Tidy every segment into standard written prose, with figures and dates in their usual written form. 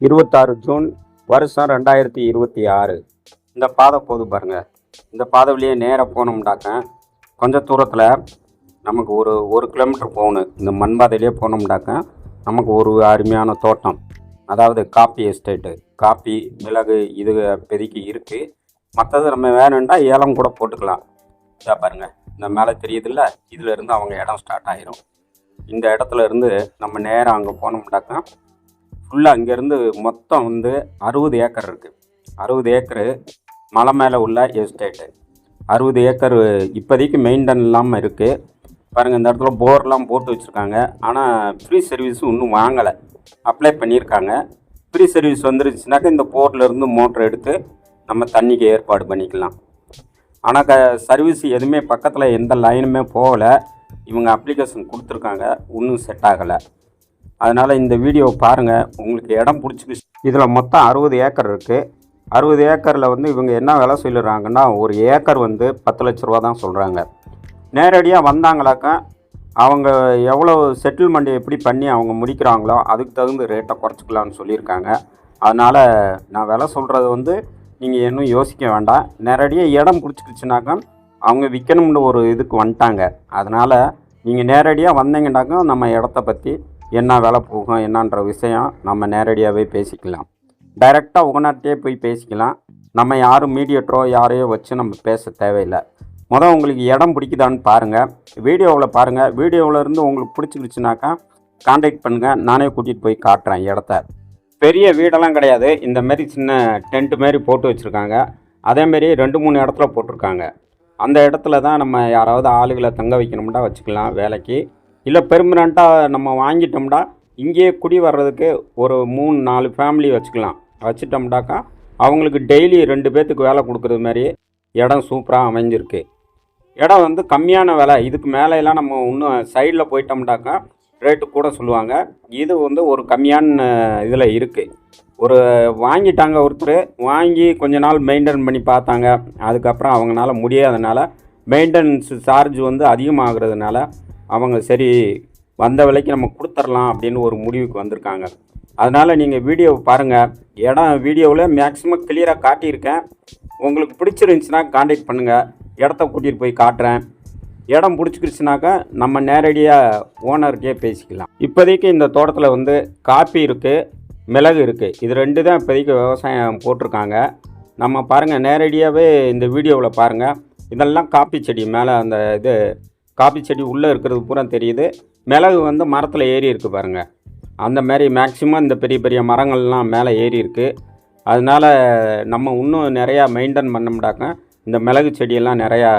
26 June வருஷம் 2026. இந்த பாதை போது பாருங்கள். இந்த பாதை வழியே நேராக போனோம்னாக்க கொஞ்சம் தூரத்தில் நமக்கு ஒரு கிலோமீட்டர் போகணும். இந்த மண் பாதையிலே போனோம்னாக்க நமக்கு ஒரு அருமையான தோட்டம், அதாவது காப்பி எஸ்டேட்டு, காப்பி மிளகு இது இப்போதைக்கு இருக்குது. மற்றது நம்ம வேணும்னா ஏலம் கூட போட்டுக்கலாம். இதாக பாருங்கள், இந்த மேலே தெரியுதுல்ல, இதில் இருந்து அவங்க இடம் ஸ்டார்ட் ஆகிரும். இந்த இடத்துல இருந்து நம்ம நேராக அங்கே போனோம்னாக்கா ஃபுல்லாக அங்கேருந்து மொத்தம் 60 ஏக்கர் இருக்குது. 60 ஏக்கரு மலை மேலே உள்ள எஸ்டேட்டு. 60 ஏக்கர் இப்போதைக்கு மெயின்டைன் இல்லாமல் இருக்குது. பாருங்கள், இந்த இடத்துல போர்லாம் போட்டு வச்சுருக்காங்க. ஆனால் ஃப்ரீ சர்வீஸும் இன்னும் வாங்கலை, அப்ளை பண்ணியிருக்காங்க. ஃப்ரீ சர்வீஸ் வந்துருச்சுனாக்கா இந்த போர்லேருந்து மோட்ரு எடுத்து நம்ம தண்ணிக்கு ஏற்பாடு பண்ணிக்கலாம். ஆனால் சர்வீஸ் எதுவுமே பக்கத்தில் எந்த லைனுமே போகலை. இவங்க அப்ளிகேஷன் கொடுத்துருக்காங்க, இன்னும் செட் ஆகலை. அதனால் இந்த வீடியோவை பாருங்கள், உங்களுக்கு இடம் பிடிச்சிக்கிச்சு. இதில் மொத்தம் 60 ஏக்கர் இருக்குது. 60 ஏக்கரில் இவங்க என்ன விலை சொல்லிடுறாங்கன்னா, ஒரு ஏக்கர் 10 லட்ச ரூபா தான் சொல்கிறாங்க. நேரடியாக வந்தாங்களாக்கா அவங்க எவ்வளோ செட்டில்மெண்ட் எப்படி பண்ணி அவங்க முடிக்கிறாங்களோ அதுக்கு தகுந்த ரேட்டை குறைச்சிக்கலான்னு சொல்லியிருக்காங்க. அதனால் நான் விலை சொல்கிறது நீங்கள் இன்னும் யோசிக்க வேண்டாம். நேரடியாக இடம் பிடிச்சிக்கிச்சுனாக்கா அவங்க விற்கணும்னு ஒரு இதுக்கு வந்துட்டாங்க. அதனால் நீங்கள் நேரடியாக வந்தீங்கன்னாக்கா நம்ம இடத்த பற்றி என்ன விலை போகும் என்னன்ற விஷயம் நம்ம நேரடியாகவே பேசிக்கலாம். டைரெக்டாக உங்கள்கிட்டே போய் பேசிக்கலாம். நம்ம யாரும் மீடியேட்டரோ யாரையோ வச்சு நம்ம பேச தேவையில்லை. உங்களுக்கு இடம் பிடிக்குதான்னு பாருங்கள், வீடியோவில் பாருங்கள். வீடியோவில் இருந்து உங்களுக்கு பிடிச்சிக்கிச்சுனாக்கா கான்டாக்ட் பண்ணுங்கள், நானே கூட்டிகிட்டு போய் காட்டுறேன் இடத்த. பெரிய வீடெல்லாம் கிடையாது, இந்தமாரி சின்ன டென்ட்டு மாரி போட்டு வச்சுருக்காங்க. அதேமாரி 2-3 இடத்துல போட்டிருக்காங்க. அந்த இடத்துல தான் நம்ம யாராவது ஆளுகளை தங்க வைக்கணும்னா வச்சுக்கலாம் வேலைக்கு. இல்லை பெர்மனண்ட்டாக நம்ம வாங்கிட்டோம்னா இங்கேயே குடி வர்றதுக்கு ஒரு 3-4 ஃபேமிலி வச்சுட்டோம்னாக்கா அவங்களுக்கு டெய்லி 2 பேர்த்துக்கு வேலை கொடுக்குறது மாதிரி இடம் சூப்பராக அமைஞ்சிருக்கு. இடம் கம்மியான விலை. இதுக்கு மேலேலாம் நம்ம இன்னும் சைடில் போயிட்டோம்னாக்கா ரேட்டு கூட சொல்லுவாங்க. இது ஒரு கம்மியான இதில் இருக்குது. வாங்கிட்டாங்க ஒருத்தர், வாங்கி கொஞ்ச நாள் மெயின்டைன் பண்ணி பார்த்தாங்க. அதுக்கப்புறம் அவங்களால முடியாதனால மெயின்டெனன்ஸ் சார்ஜ் அதிகமாகிறதுனால அவங்க சரி வந்த விலைக்கு நம்ம கொடுத்துர்லாம் அப்படின்னு ஒரு முடிவுக்கு வந்திருக்காங்க. அதனால் நீங்கள் வீடியோவை பாருங்கள். இடம் வீடியோவில் மேக்ஸிமம் கிளியராக காட்டியிருக்கேன். உங்களுக்கு பிடிச்சிருந்துச்சுன்னா கான்டாக்ட் பண்ணுங்கள், இடத்த கூட்டிகிட்டு போய் காட்டுறேன். இடம் பிடிச்சிக்கிடுச்சுனாக்கா நம்ம நேரடியாக ஓனர்கிட்டே பேசிக்கலாம். இப்போதைக்கு இந்த தோட்டத்தில் காப்பி இருக்குது, மிளகு இருக்குது. இது 2 தான் இப்போதைக்கு விவசாயம் போட்டிருக்காங்க. நம்ம பாருங்கள், நேரடியாகவே இந்த வீடியோவில் பாருங்கள். இதெல்லாம் காப்பி செடி. மேலே அந்த காப்பி செடி உள்ளே இருக்கிறது பூரா தெரியுது. மிளகு மரத்தில் ஏறி இருக்குது பாருங்கள். அந்த மாதிரி மேக்ஸிமம் இந்த பெரிய பெரிய மரங்கள்லாம் மேலே ஏறி இருக்குது. அதனால் நம்ம இன்னும் நிறையா மெயின்டைன் பண்ணோம்னாக்கா இந்த மிளகு செடியெல்லாம் நிறையா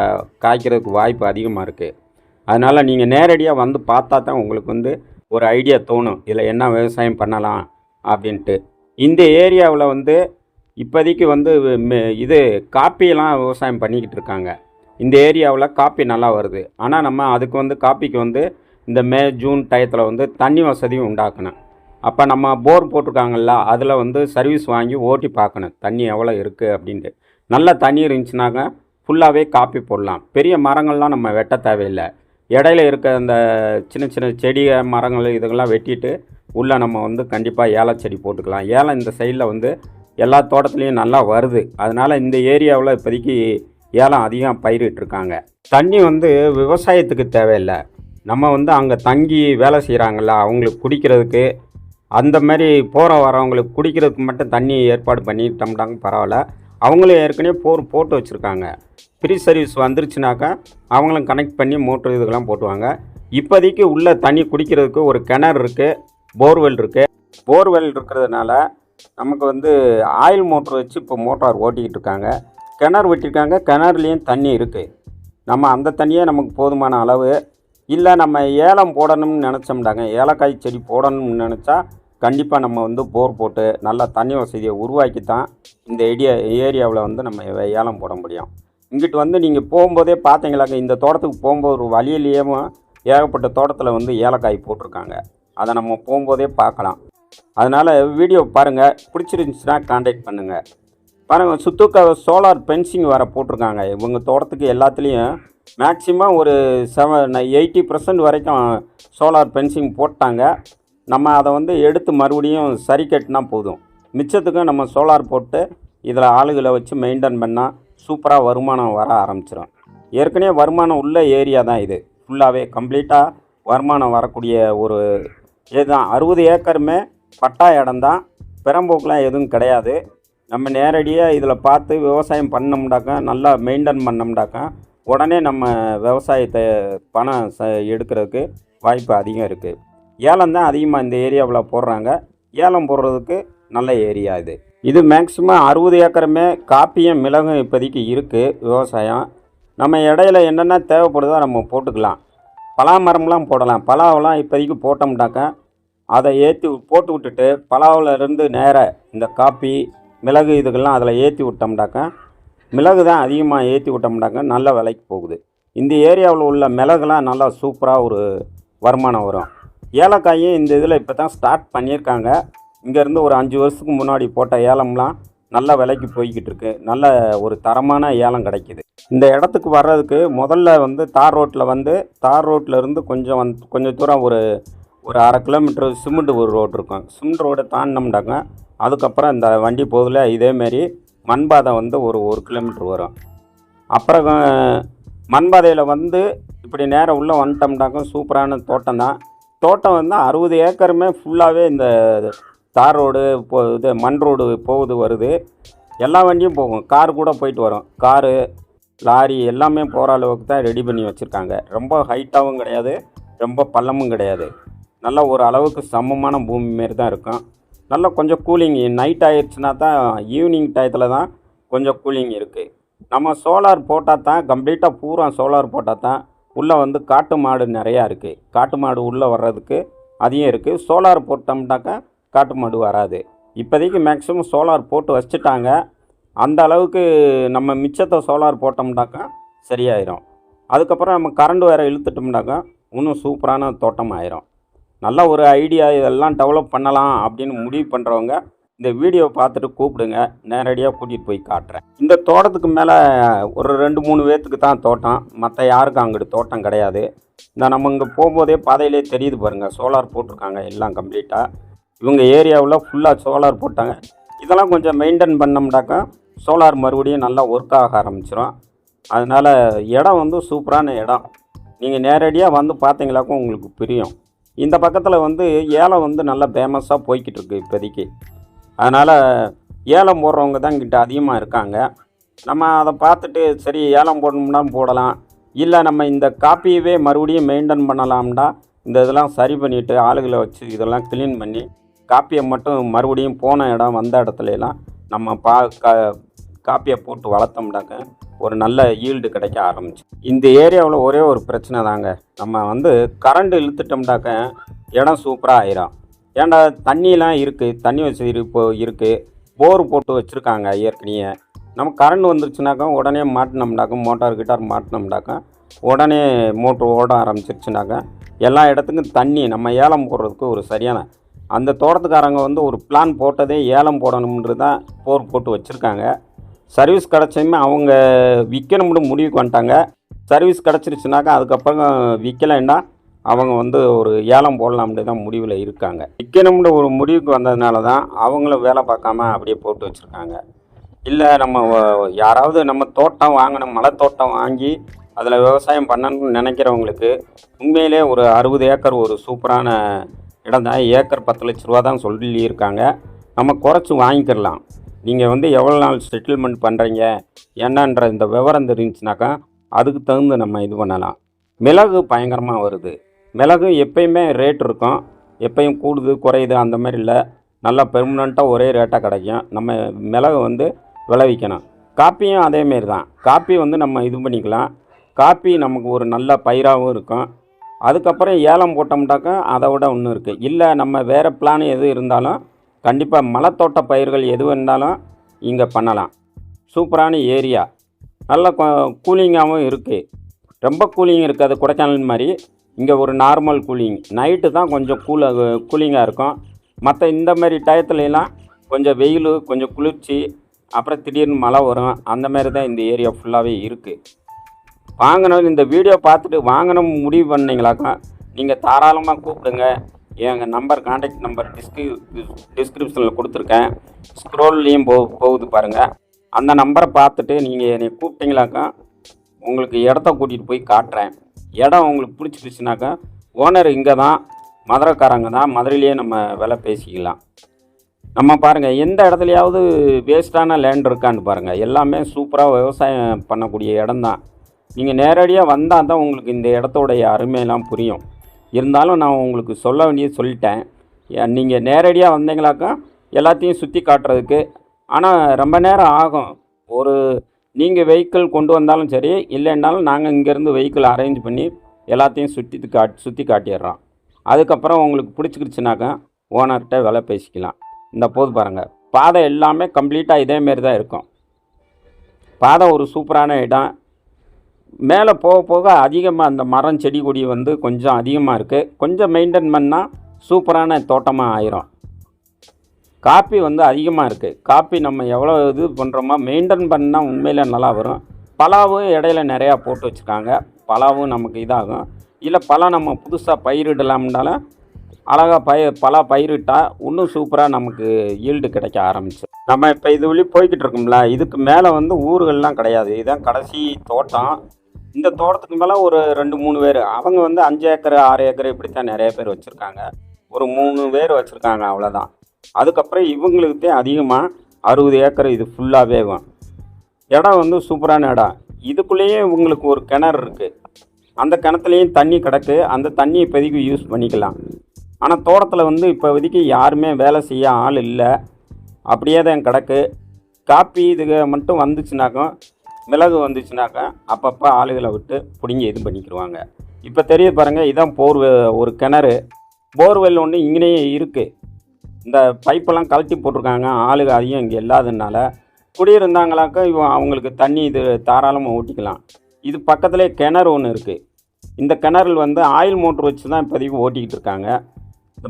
காய்க்கிறதுக்கு வாய்ப்பு அதிகமாக இருக்குது. அதனால் நீங்கள் நேரடியாக பார்த்தா தான் உங்களுக்கு ஒரு ஐடியா தோணும், இதில் என்ன விவசாயம் பண்ணலாம் அப்படின்ட்டு. இந்த ஏரியாவில் இப்போதைக்கு இது காப்பியெல்லாம் விவசாயம் பண்ணிக்கிட்டு இருக்காங்க. இந்த ஏரியாவில் காப்பி நல்லா வருது. ஆனால் நம்ம அதுக்கு காப்பிக்கு இந்த மே ஜூன் டயத்தில் தண்ணி வசதியும் உண்டாக்கணும். அப்போ நம்ம போர் போட்டிருக்காங்கல்ல, அதில் சர்வீஸ் வாங்கி ஓட்டி பார்க்கணும் தண்ணி எவ்வளோ இருக்குது அப்படின்ட்டு. நல்ல தண்ணி இருந்துச்சுனாக்க ஃபுல்லாகவே காப்பி போடலாம். பெரிய மரங்கள்லாம் நம்ம வெட்ட தேவையில்லை. இடையில இருக்க அந்த சின்ன சின்ன செடி மரங்கள் இதுக்கெல்லாம் வெட்டிட்டு உள்ளே நம்ம கண்டிப்பாக ஏல செடி போட்டுக்கலாம். ஏலம் இந்த சைடில் எல்லா தோட்டத்துலேயும் நல்லா வருது. அதனால் இந்த ஏரியாவில் இப்போதைக்கு ஏலம் அதிகம் பயிரிட்டுருக்காங்க. தண்ணி விவசாயத்துக்கு தேவையில்லை. நம்ம அங்கே தங்கி வேலை செய்கிறாங்கல்ல, அவங்களுக்கு குடிக்கிறதுக்கு அந்த மாதிரி போகிற வரவங்களுக்கு குடிக்கிறதுக்கு மட்டும் தண்ணி ஏற்பாடு பண்ணிட்டோம்னாங்க பரவாயில்ல. அவங்களும் ஏற்கனவே போட்டு வச்சுருக்காங்க. ஃப்ரீ சர்வீஸ் வந்துருச்சுனாக்கா அவங்களும் கனெக்ட் பண்ணி மோட்ரு இதுக்கெல்லாம் போட்டுவாங்க. இப்போதைக்கு உள்ள தண்ணி குடிக்கிறதுக்கு ஒரு கிணறு இருக்குது, போர்வெல் இருக்குது. போர்வெல் இருக்கிறதுனால நமக்கு ஆயில் மோட்ரு வச்சு இப்போ மோட்டார் ஓட்டிக்கிட்டு இருக்காங்க. கிணறு வெட்டியிருக்காங்க, கிணறுலேயும் தண்ணி இருக்குது. நம்ம அந்த தண்ணியே நமக்கு போதுமான அளவு. இல்லை நம்ம ஏலம் போடணும்னு நினச்சோம்டாங்க, ஏலக்காய் செடி போடணும்னு நினச்சா கண்டிப்பாக நம்ம போர் போட்டு நல்லா தண்ணி வசதியை உருவாக்கி தான் இந்த ஏரியாவில் நம்ம ஏலம் போட முடியும். இங்கிட்டு நீங்கள் போகும்போதே பார்த்தீங்களாக்க, இந்த தோட்டத்துக்கு போகும்போது ஒரு வழியிலேயே ஏகப்பட்ட தோட்டத்தில் ஏலக்காய் போட்டிருக்காங்க. அதை நம்ம போகும்போதே பார்க்கலாம். அதனால் வீடியோ பாருங்கள், பிடிச்சிருந்துச்சுன்னா கான்டாக்ட் பண்ணுங்கள். பாருங்கள், சுற்றுக்க சோலார் ஃபென்சிங் வேறு போட்டிருக்காங்க. இவங்க தோட்டத்துக்கு எல்லாத்துலேயும் மேக்ஸிமம் ஒரு 80% வரைக்கும் சோலார் ஃபென்சிங் போட்டாங்க. நம்ம அதை எடுத்து மறுபடியும் சரி கட்டினா போதும். மிச்சத்துக்கும் நம்ம சோலார் போட்டு இதில் ஆளுகளை வச்சு மெயின்டைன் பண்ணால் சூப்பராக வருமானம் வர ஆரம்பிச்சிடும். ஏற்கனவே வருமானம் உள்ள ஏரியா தான் இது. ஃபுல்லாகவே கம்ப்ளீட்டாக வருமானம் வரக்கூடிய ஒரு இதுதான். 60 ஏக்கருமே பட்டா இடம்தான், பெரம்போக்கெலாம் எதுவும் கிடையாது. நம்ம நேரடியாக இதில் பார்த்து விவசாயம் பண்ணோம்னாக்கா, நல்லா மெயின்டைன் பண்ணோம்னாக்கா உடனே நம்ம விவசாயத்தை பணம் எடுக்கிறதுக்கு வாய்ப்பு அதிகம் இருக்குது. ஏலம் தான் அதிகமாக இந்த ஏரியாவில் போடுறாங்க. ஏலம் போடுறதுக்கு நல்ல ஏரியா இது. இது மேக்ஸிமம் 60 ஏக்கருமே காப்பியும் மிளகும் இப்போதைக்கு இருக்குது விவசாயம். நம்ம இடையில என்னென்ன தேவைப்படுதோ நம்ம போட்டுக்கலாம். பலா மரம்லாம் போடலாம். பலாவெல்லாம் இப்போதைக்கு போட்டோம்னாக்கா அதை ஏற்றி போட்டு விட்டுட்டு பலாவிலேருந்து நேராக இந்த காப்பி மிளகு இதுக்கெல்லாம் அதில் ஏற்றி விட்டோம்னாக்கா, மிளகு தான் அதிகமாக ஏற்றி விட்டோம்னாக்கா நல்ல விலைக்கு போகுது. இந்த ஏரியாவில் உள்ள மிளகுலாம் நல்லா சூப்பராக ஒரு வருமானம் வரும். ஏலக்காயும் இந்த இதில் இப்போ தான் ஸ்டார்ட் பண்ணியிருக்காங்க. இங்கேருந்து ஒரு 5 வருஷத்துக்கு முன்னாடி போட்ட ஏலம்லாம் நல்ல விலைக்கு போய்கிட்டு இருக்கு. நல்ல ஒரு தரமான ஏலம் கிடைக்கிது. இந்த இடத்துக்கு வர்றதுக்கு முதல்ல தார் ரோட்டில் இருந்து கொஞ்சம் தூரம் ஒரு 1/2 கிலோமீட்டர் சிமெண்ட் ஒரு ரோடு இருக்கும். சிமெண்ட் ரோடை தாண்டினோம்னாங்க அதுக்கப்புறம் இந்த வண்டி போதில் இதேமாரி மண்பாதை ஒரு 1 கிலோமீட்டர் வரும். அப்புறம் மண்பாதையில் இப்படி நேரம் உள்ளே வந்துட்டோம்னாக்கா சூப்பரான தோட்டம் தான். தோட்டம் 60 ஏக்கருமே ஃபுல்லாகவே இந்த தார் ரோடு இது மண் ரோடு வருது. எல்லா வண்டியும் போகும். கார் கூட போயிட்டு வரும். காரு லாரி எல்லாமே போகிற அளவுக்கு தான் ரெடி பண்ணி வச்சுருக்காங்க. ரொம்ப ஹைட்டாகவும் கிடையாது, ரொம்ப பள்ளமும் கிடையாது. நல்லா ஒரு அளவுக்கு சமமான பூமி மாரி தான் இருக்கும். நல்லா கொஞ்சம் கூலிங் நைட் ஆயிடுச்சுன்னா தான், ஈவினிங் டயத்தில் தான் கொஞ்சம் கூலிங் இருக்குது. நம்ம சோலார் போட்டால் தான் கம்ப்ளீட்டாக பூரா சோலார் போட்டால் தான் உள்ளே காட்டு மாடு நிறையா இருக்குது. காட்டு மாடு உள்ளே வர்றதுக்கு அதிகம் இருக்குது. சோலார் போட்டோம்னாக்கா காட்டு மாடு வராது. இப்போதைக்கு மேக்ஸிமம் சோலார் போட்டு வச்சுட்டாங்க. அந்த அளவுக்கு நம்ம மிச்சத்தை சோலார் போட்டோம்னாக்கா சரியாயிடும். அதுக்கப்புறம் நம்ம கரண்ட் வேறு இழுத்துட்டோம்னாக்கா இன்னும் சூப்பரான தோட்டம் ஆயிரும். நல்ல ஒரு ஐடியா. இதெல்லாம் டெவலப் பண்ணலாம் அப்படின்னு முடிவு பண்ணுறவங்க இந்த வீடியோ பார்த்துட்டு கூப்பிடுங்க, நேரடியாக கூட்டிகிட்டு போய் காட்டுறேன். இந்த தோட்டத்துக்கு மேலே ஒரு 2-3 பேர்த்துக்கு தான் தோட்டம், மற்ற யாருக்கும் அங்கிட்டு தோட்டம் கிடையாது. நம்ம இங்கே போகும்போதே பாதையிலே தெரியுது பாருங்கள், சோலார் போட்டிருக்காங்க எல்லாம் கம்ப்ளீட்டாக. இவங்க ஏரியாவில் ஃபுல்லாக சோலார் போட்டாங்க. இதெல்லாம் கொஞ்சம் மெயின்டைன் பண்ணோம்னாக்கா சோலார் மறுபடியும் நல்லா ஒர்க் ஆக ஆரம்பிச்சிடும். அதனால் இடம் சூப்பரான இடம். நீங்கள் நேரடியாக பார்த்தீங்களாக்கும் உங்களுக்கு புரியும். இந்த பக்கத்தில் ஏலம் நல்லா ஃபேமஸாக போய்கிட்டு இருக்குது இப்போதைக்கு. அதனால் ஏலம் போடுறவங்க தான் இங்கிட்ட அதிகமாக இருக்காங்க. நம்ம அதை பார்த்துட்டு சரி ஏலம் போடணும்னா போடலாம், இல்லை நம்ம இந்த காப்பியவே மறுபடியும் மெயின்டைன் பண்ணலாம்னா இந்த இதெல்லாம் சரி பண்ணிவிட்டு ஆளுகளை வச்சு இதெல்லாம் க்ளீன் பண்ணி காப்பியை மட்டும் மறுபடியும் போன இடம் வந்த இடத்துலலாம் நம்ம காப்பியை போட்டு வளர்த்தோம்னாக்க ஒரு நல்ல ஈல்டு கிடைக்க ஆரம்பிச்சு. இந்த ஏரியாவில் ஒரே ஒரு பிரச்சனை தாங்க, நம்ம கரண்ட் இழுத்துட்டோம்னாக்க இடம் சூப்பராக ஆயிரும். ஏன்டா தண்ணியெலாம் இருக்குது, தண்ணி வசதி இருக்குது, போர் போட்டு வச்சுருக்காங்க ஏற்கனவே. நம்ம கரண்ட் வந்துருச்சுனாக்கா உடனே மாட்டினோம்னாக்கா, மோட்டார் கிட்டார் மாட்டினோம்னாக்கா உடனே மோட்ரு ஓட ஆரம்பிச்சிருச்சுனாக்கா எல்லா இடத்துக்கும் தண்ணி நம்ம ஏலம் போடுறதுக்கு ஒரு சரியான, அந்த தோட்டத்துக்காரங்க ஒரு பிளான் போட்டதே ஏலம் போடணுன்றது தான் போர் போட்டு வச்சுருக்காங்க. சர்வீஸ் கிடச்சதுமே அவங்க விற்கணும்னு முடிவுக்கு வந்துட்டாங்க. சர்வீஸ் கிடச்சிருச்சுனாக்கா அதுக்கப்புறம் விற்கலைன்னா அவங்க ஒரு ஏலம் போடலாம்னு தான் முடிவில் இருக்காங்க. விற்கணும்னு ஒரு முடிவுக்கு வந்ததுனால தான் அவங்களும் வேலை பார்க்காம அப்படியே போட்டு வச்சுருக்காங்க. இல்லை நம்ம யாராவது நம்ம தோட்டம் வாங்கணும், மலை தோட்டம் வாங்கி அதில் விவசாயம் பண்ணணும்னு நினைக்கிறவங்களுக்கு உண்மையிலே ஒரு 60 ஏக்கர் ஒரு சூப்பரான இடம் தான். ஏக்கர் 10 லட்ச ரூபா தான் சொல்லியிருக்காங்க. நம்ம குறைச்சி வாங்கிக்கிடலாம். நீங்கள் எவ்வளோ நாள் செட்டில்மெண்ட் பண்ணுறீங்க என்னன்ற இந்த விவரம் தெரிஞ்சுனாக்கா அதுக்கு தகுந்து நம்ம இது பண்ணலாம். மிளகு பயங்கரமாக வருது. மிளகு எப்பயுமே ரேட் இருக்கும், எப்பயும் கூடுது குறையுது அந்த மாதிரி இல்லை. நல்லா பெர்மனண்ட்டாக ஒரே ரேட்டாக கிடைக்கும். நம்ம மிளகு விளைவிக்கணும். காப்பியும் அதேமாரி தான். காப்பி நம்ம இது பண்ணிக்கலாம். காப்பி நமக்கு ஒரு நல்ல பயிராகவும் இருக்கும். அதுக்கப்புறம் ஏலம் போட்டோம்னாக்கா அதை விட ஒன்று இருக்குது. இல்லை நம்ம வேறு பிளான் எது இருந்தாலும் கண்டிப்பாக மலைத்தோட்ட பயிர்கள் எது இருந்தாலும் இங்கே பண்ணலாம். சூப்பரான ஏரியா, நல்ல கூலிங்காகவும் இருக்குது. ரொம்ப கூலிங் இருக்காது கொடைக்கானல் மாதிரி. இங்கே ஒரு நார்மல் கூலிங், நைட்டு தான் கொஞ்சம் கூலிங்காக இருக்கும். மற்ற இந்த மாதிரி டயத்துலலாம் கொஞ்சம் வெயில், கொஞ்சம் குளிர்ச்சி, அப்புறம் திடீர்னு மழை வரும். அந்த மாதிரி தான் இந்த ஏரியா ஃபுல்லாகவே இருக்குது. வாங்கணும், இந்த வீடியோ பார்த்துட்டு வாங்கணும் முடிவு பண்ணிங்களாக்கா நீங்கள் தாராளமாக கூப்பிடுங்க. எங்கள் நம்பர், கான்டாக்ட் நம்பர் டிஸ்கிரிப்ஷனில் கொடுத்துருக்கேன். ஸ்க்ரோல்லையும் போகுது பாருங்கள். அந்த நம்பரை பார்த்துட்டு நீங்கள் என்னை கூப்பிட்டீங்களாக்கா உங்களுக்கு இடத்த கூட்டிகிட்டு போய் காட்டுறேன். இடம் உங்களுக்கு பிடிச்சிருச்சுனாக்கா ஓனர் இங்கே தான், மதுரைக்காரங்க தான், மதுரையிலேயே நம்ம விலை பேசிக்கலாம். நம்ம பாருங்கள், எந்த இடத்துலையாவது வேஸ்ட்டான லேண்ட் இருக்கான்னு பாருங்கள். எல்லாமே சூப்பராக விவசாயம் பண்ணக்கூடிய இடம்தான். நீங்கள் நேரடியாக வந்தால் தான் உங்களுக்கு இந்த இடத்தோடைய அருமையெல்லாம் புரியும். இருந்தாலும் நான் உங்களுக்கு சொல்ல வேண்டியது சொல்லிட்டேன். நீங்கள் நேரடியாக வந்தீங்களாக்கா எல்லாத்தையும் சுற்றி காட்டுறதுக்கு. ஆனால் ரொம்ப நேரம் ஆகும். நீங்கள் வெஹிக்கிள் கொண்டு வந்தாலும் சரி, இல்லைன்னாலும் நாங்கள் இங்கேருந்து வெஹிக்கிள் அரேஞ்ச் பண்ணி எல்லாத்தையும் சுற்றி காட்டிடுறோம். அதுக்கப்புறம் உங்களுக்கு பிடிச்சிக்கிடுச்சுனாக்கா ஓனர்கிட்ட விலை பேசிக்கலாம். இந்த போது பாருங்கள், பாதை எல்லாமே கம்ப்ளீட்டாக இதேமாரி தான் இருக்கும். பாதை ஒரு சூப்பரான இடம். மேலே போக போக அதிகமாக அந்த மரம் செடி கொடி வந்து கொஞ்சம் அதிகமாக இருக்குது. கொஞ்சம் மெயின்டைன் பண்ணால் சூப்பரான தோட்டமாக ஆயிரும். காப்பி வந்து அதிகமாக இருக்குது. காப்பி நம்ம எவ்வளோ இது பண்ணுறோமோ மெயின்டைன் பண்ணால் உண்மையில் நல்லா வரும். பலாவும் இடையில நிறையா போட்டு வச்சுருக்காங்க. பலாவும் நமக்கு இதாகும். இல்லை பழம் நம்ம புதுசாக பயிரிடலாம்னாலும் அழகாக பலா பயிரிட்டால் இன்னும் சூப்பராக நமக்கு ஈல்டு கிடைக்க ஆரம்பிச்சு. நம்ம இப்போ இது வழி போய்கிட்டு இருக்கோம்ல, இதுக்கு மேலே வந்து ஊர்கள்லாம் கிடையாது. இதுதான் கடைசி தோட்டம். இந்த தோட்டத்துக்கு மேலே ஒரு 2-3 பேர், அவங்க வந்து 5 ஏக்கர் 6 ஏக்கர் இப்படித்தான் நிறைய பேர் வச்சுருக்காங்க. ஒரு 3 பேர் வச்சுருக்காங்க, அவ்வளோதான். அதுக்கப்புறம் இவங்களுக்கு அதிகமாக 60 ஏக்கர் இது ஃபுல்லாகவே இடம் வந்து சூப்பரான இடம். இதுக்குள்ளேயே இவங்களுக்கு ஒரு கிணறு இருக்குது. அந்த கிணத்துலேயும் தண்ணி கிடக்கு. அந்த தண்ணி இப்போதைக்கு யூஸ் பண்ணிக்கலாம். ஆனால் தோட்டத்தில் வந்து இப்போதைக்கு யாருமே வேலை செய்ய ஆள் இல்லை. அப்படியே தான் கிடக்கு. காப்பி இதுக்கு மட்டும் வந்துச்சுனாக்கா, மிளகு வந்துச்சுனாக்கா அப்பப்போ ஆளுகளை விட்டு பிடிங்கி இது பண்ணிக்கிடுவாங்க. இப்போ தெரிய பாருங்கள், இதான் ஒரு கிணறு. போர்வெல் ஒன்று இங்கேயே இருக்குது. இந்த பைப்பெல்லாம் கழட்டி போட்டிருக்காங்க. ஆளுக அதிகம் இங்கே இல்லாததுனால குடியிருந்தாங்களாக்கா அவங்களுக்கு தண்ணி இது தாராளமாக ஓட்டிக்கலாம். இது பக்கத்துலேயே கிணறு ஒன்று இருக்குது. இந்த கிணறுல வந்து ஆயில் மோட்ரு வச்சு தான் இப்போதைக்கு ஓட்டிக்கிட்டு இருக்காங்க.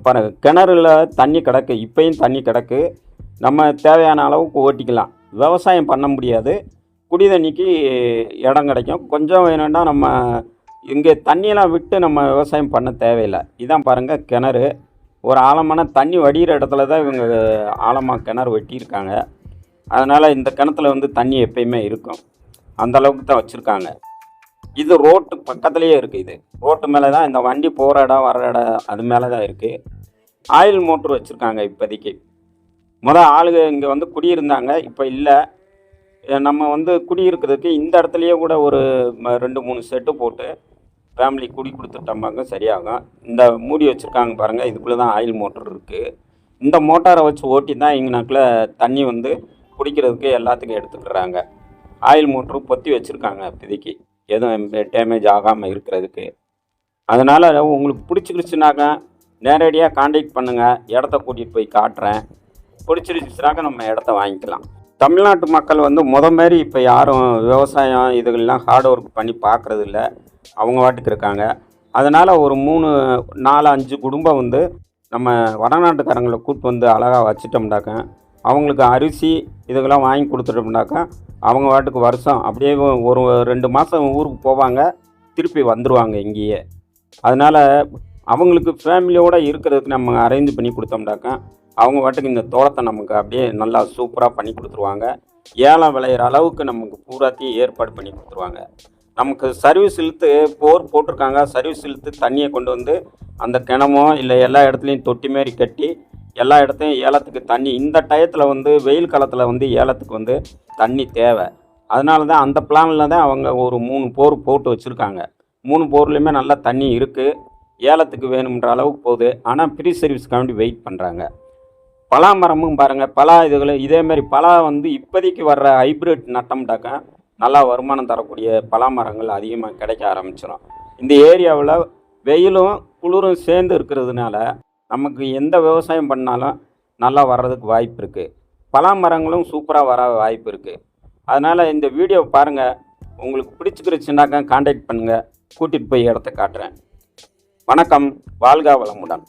பாருங்க, கிணறுல தண்ணி கிடக்கு. இப்போயும் தண்ணி கிடக்கு. நம்ம தேவையான அளவுக்கு ஓட்டிக்கலாம். விவசாயம் பண்ண முடியாது. குடி தண்ணிக்கு இடம் கிடைக்கும். கொஞ்சம் வேணும்னா நம்ம இங்கே தண்ணியெல்லாம் விட்டு நம்ம விவசாயம் பண்ண தேவையில்லை. இதான் பாருங்கள் கிணறு. ஒரு ஆழமான தண்ணி வடிகிற இடத்துல தான் இவங்க ஆழமாக கிணறு வெட்டியிருக்காங்க. அதனால் இந்த கிணத்துல வந்து தண்ணி எப்பயுமே இருக்கும். அந்த அளவுக்கு தான் வச்சுருக்காங்க. இது ரோட்டு பக்கத்துலேயே இருக்குது. இது ரோட்டு மேலே தான் இந்த வண்டி போகிற இடம் வர்ற இடம் அது மேலே தான் இருக்குது. ஆயில் மோட்ரு வச்சுருக்காங்க இப்போதைக்கு. ஆளுங்க இங்கே வந்து குடியிருந்தாங்க, இப்போ இல்லை. நம்ம வந்து குடியிருக்கிறதுக்கு இந்த இடத்துலையே கூட ஒரு 2-3 செட்டு போட்டு ஃபேமிலி குடி கொடுத்துட்டோம்பாங்க சரியாகும். இந்த மூடி வச்சுருக்காங்க பாருங்கள், இதுக்குள்ளே தான் ஆயில் மோட்டர் இருக்குது. இந்த மோட்டாரை வச்சு ஓட்டி தான் இங்கனாக்கில் தண்ணி வந்து குடிக்கிறதுக்கு எல்லாத்துக்கும் எடுத்துக்கிறாங்க. ஆயில் மோட்ரு பொத்தி வச்சுருக்காங்க இப்போதைக்கு, எதுவும் டேமேஜ் ஆகாமல் இருக்கிறதுக்கு. அதனால் உங்களுக்கு பிடிச்சிக்கிடுச்சுனாக்கா நேரடியாக கான்டாக்ட் பண்ணுங்கள். இடத்த கூட்டிகிட்டு போய் காட்டுறேன். பிடிச்சிருச்சுனாக்கா நம்ம இடத்த வாங்கிக்கலாம். தமிழ்நாட்டு மக்கள் வந்து மாரி இப்போ யாரும் விவசாயம் இதுகள்லாம் ஹார்ட் ஒர்க் பண்ணி பார்க்குறதில்ல. அவங்க வாட்டுக்கு இருக்காங்க. அதனால் ஒரு 3-4-5 குடும்பம் வந்து நம்ம வடநாட்டுக்காரங்களை கூப்பிட்டு வந்து அழகாக வச்சிட்டோம்னாக்கா, அவங்களுக்கு அரிசி இதுக்கெல்லாம் வாங்கி கொடுத்துட்டோம்னாக்கா அவங்க வாட்டுக்கு வருஷம் அப்படியே ஒரு 2 மாதம் ஊருக்கு போவாங்க, திருப்பி வந்துடுவாங்க இங்கேயே. அதனால் அவங்களுக்கு ஃபேமிலியோடு இருக்கிறதுக்கு நம்ம அரேஞ்ச் பண்ணி கொடுத்தோம்னாக்கா அவங்க வாட்டுக்கு இந்த தோட்டத்தை நமக்கு அப்படியே நல்லா சூப்பராக பண்ணி கொடுத்துருவாங்க. ஏலம் விளையிற அளவுக்கு நமக்கு பூராத்தையும் ஏற்பாடு பண்ணி கொடுத்துருவாங்க. நமக்கு சர்வீஸ் இழுத்து போர் போட்டிருக்காங்க. சர்வீஸ் இழுத்து தண்ணியை கொண்டு வந்து அந்த கிணமோ இல்லை எல்லா இடத்துலையும் தொட்டி மாரி கட்டி எல்லா இடத்தையும் ஏலத்துக்கு தண்ணி இந்த டயத்தில் வந்து வெயில் காலத்தில் வந்து ஏலத்துக்கு வந்து தண்ணி தேவை. அதனால தான் அந்த பிளானில் தான் அவங்க ஒரு 3 போர் போட்டு வச்சுருக்காங்க. 3 போர்லேயுமே நல்லா தண்ணி இருக்குது. ஏலத்துக்கு வேணுன்ற அளவுக்கு போகுது. ஆனால் ஃப்ரீ சர்வீஸ்க்காண்டி வெயிட் பண்ணுறாங்க. பலா மரமும் பாருங்கள், பலா இதுகளை இதேமாரி பலா வந்து இப்போதைக்கு வர்ற ஹைப்ரிட் நட்டம்டாக்கா நல்லா வருமானம் தரக்கூடிய பலா மரங்கள் அதிகமாக கிடைக்க ஆரம்பிச்சிடும். இந்த ஏரியாவில் வெயிலும் குளிரும் சேர்ந்து இருக்கிறதுனால நமக்கு எந்த விவசாயம் பண்ணாலும் நல்லா வர்றதுக்கு வாய்ப்பு இருக்குது. பலா மரங்களும் சூப்பராக வர வாய்ப்பு இருக்குது. அதனால் இந்த வீடியோ பாருங்கள். உங்களுக்கு பிடிச்சிக்கிருச்சுனாக்கா கான்டாக்ட் பண்ணுங்கள். கூட்டிகிட்டு போய் இடத்த காட்டுறேன். வணக்கம். வாழ்க வளமுடன்.